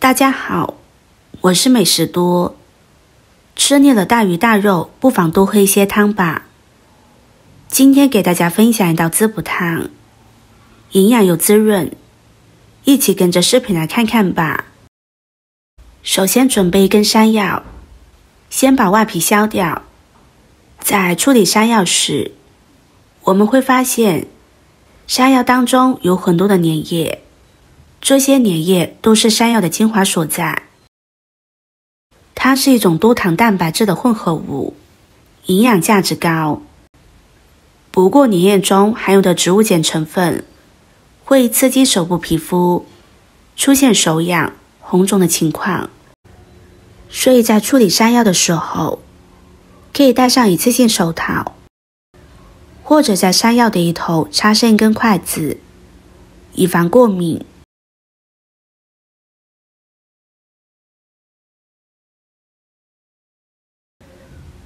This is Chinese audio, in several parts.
大家好，我是美食多。吃腻了大鱼大肉，不妨多喝一些汤吧。今天给大家分享一道滋补汤，营养又滋润，一起跟着视频来看看吧。首先准备一根山药，先把外皮削掉。在处理山药时，我们会发现山药当中有很多的粘液，这些粘液都是山药的精华所在。它是一种多糖蛋白质的混合物，营养价值高。不过粘液中含有的植物碱成分会刺激手部皮肤出现手痒、红肿的情况，所以在处理山药的时候，可以戴上一次性手套，或者在山药的一头插上一根筷子，以防过敏。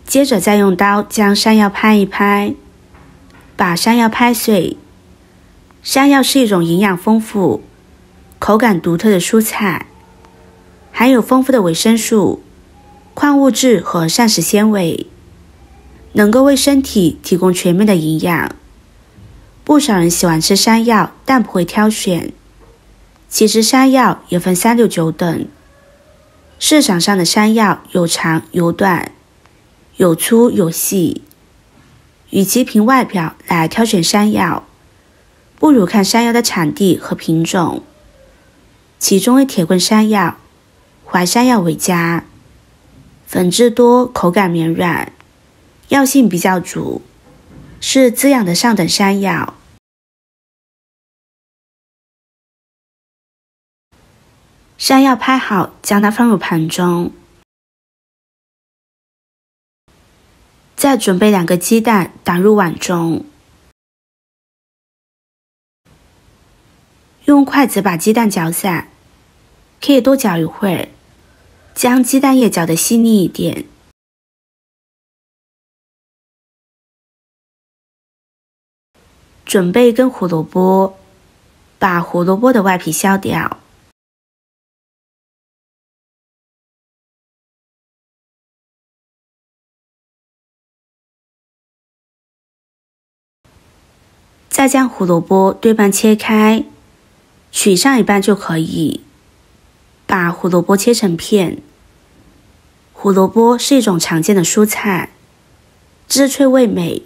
接着再用刀将山药拍一拍，把山药拍碎。山药是一种营养丰富、口感独特的蔬菜，含有丰富的维生素、矿物质和膳食纤维，能够为身体提供全面的营养。不少人喜欢吃山药，但不会挑选。其实山药也分3、6、9等，市场上的山药有长有短，有粗有细，与其凭外表来挑选山药，不如看山药的产地和品种。其中以铁棍山药、淮山药为佳，粉质多，口感绵软，药性比较足，是滋养的上等山药。山药拍好，将它放入盘中。再准备2个鸡蛋打入碗中，用筷子把鸡蛋搅散，可以多搅一会儿，将鸡蛋液搅得细腻一点。准备一根胡萝卜，把胡萝卜的外皮削掉。再将胡萝卜对半切开，取上一半就可以。把胡萝卜切成片。胡萝卜是一种常见的蔬菜，滋脆味美，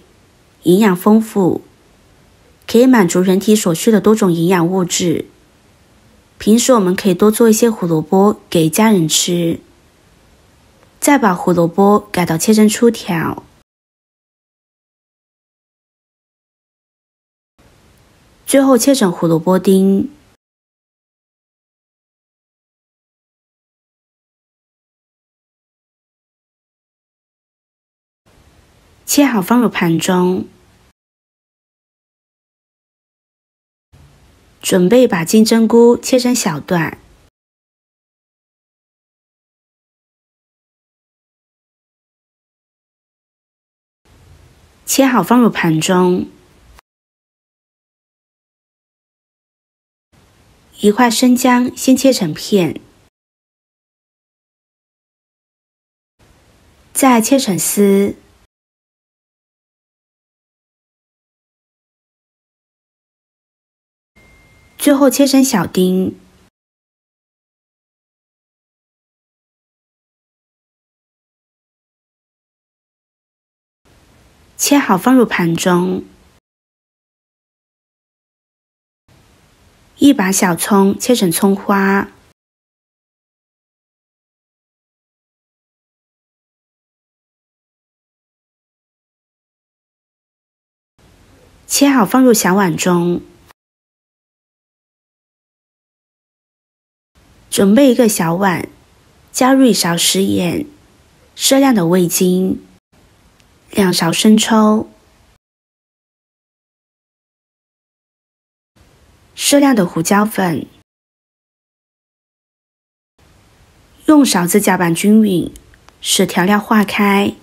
营养丰富，可以满足人体所需的多种营养物质。平时我们可以多做一些胡萝卜给家人吃。再把胡萝卜改刀切成粗条。最后切成胡萝卜丁。切好放入盘中。准备把金针菇切成小段。切好放入盘中。1块生姜先切成片，再切成丝。最后切成小丁。切好放入盘中。1把小葱切成葱花。切好放入小碗中。准备1个小碗，加入1勺食盐，适量的味精，2勺生抽，适量的胡椒粉，用勺子搅拌均匀，使调料化开。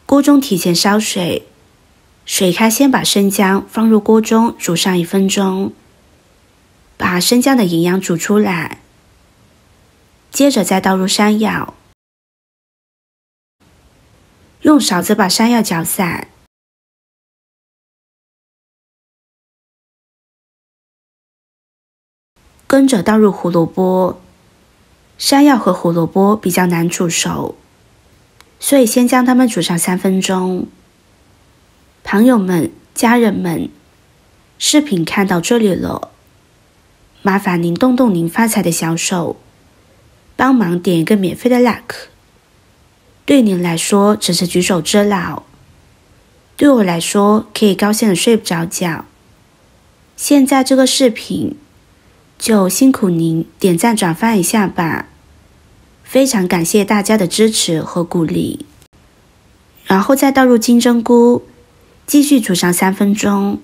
锅中提前烧水，水开先把生姜放入锅中煮上1分钟，把生姜的营养煮出来，接着再倒入山药，用勺子把山药搅散，跟着倒入胡萝卜。山药和胡萝卜比较难煮熟，所以先将它们煮上3分钟。朋友们、家人们，视频看到这里了，麻烦您动动您发财的小手，帮忙点一个免费的 like。 对您来说只是举手之劳，对我来说可以高兴的睡不着觉。现在这个视频就辛苦您点赞转发一下吧，非常感谢大家的支持和鼓励。然后再倒入金针菇，继续煮上3分钟。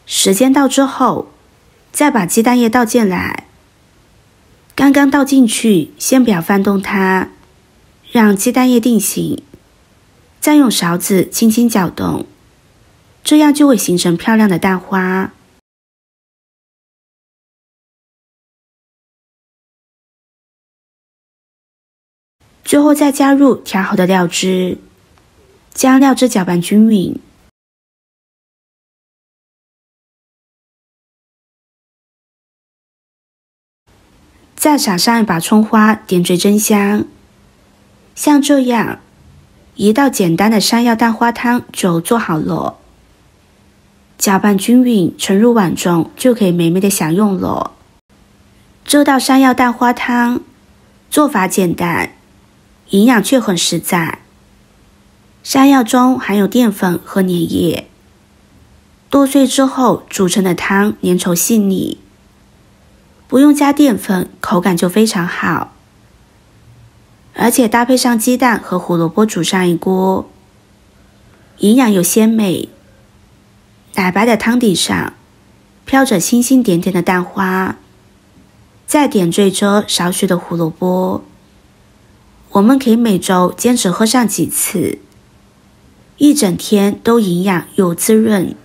时间到之后，再把鸡蛋液倒进来。刚刚倒进去，先不要翻动它，让鸡蛋液定型，再用勺子轻轻搅动，这样就会形成漂亮的蛋花。最后再加入调好的料汁，将料汁搅拌均匀。再撒上一把葱花，点缀真香。像这样，一道简单的山药蛋花汤就做好了。搅拌均匀，盛入碗中，就可以美美的享用了。这道山药蛋花汤做法简单，营养却很实在。山药中含有淀粉和粘液，剁碎之后煮成的汤粘稠细腻，不用加淀粉，口感就非常好。而且搭配上鸡蛋和胡萝卜煮上一锅，营养又鲜美。奶白的汤底上飘着星星点点的蛋花，再点缀着少许的胡萝卜。我们可以每周坚持喝上几次，一整天都营养又滋润，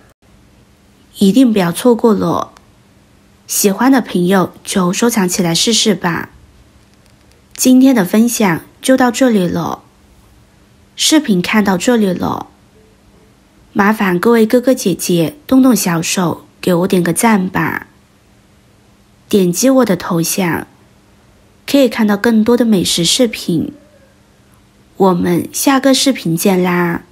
一定不要错过了。喜欢的朋友就收藏起来试试吧。今天的分享就到这里了，视频看到这里了，麻烦各位哥哥姐姐动动小手给我点个赞吧。点击我的头像，可以看到更多的美食视频。我们下个视频见啦！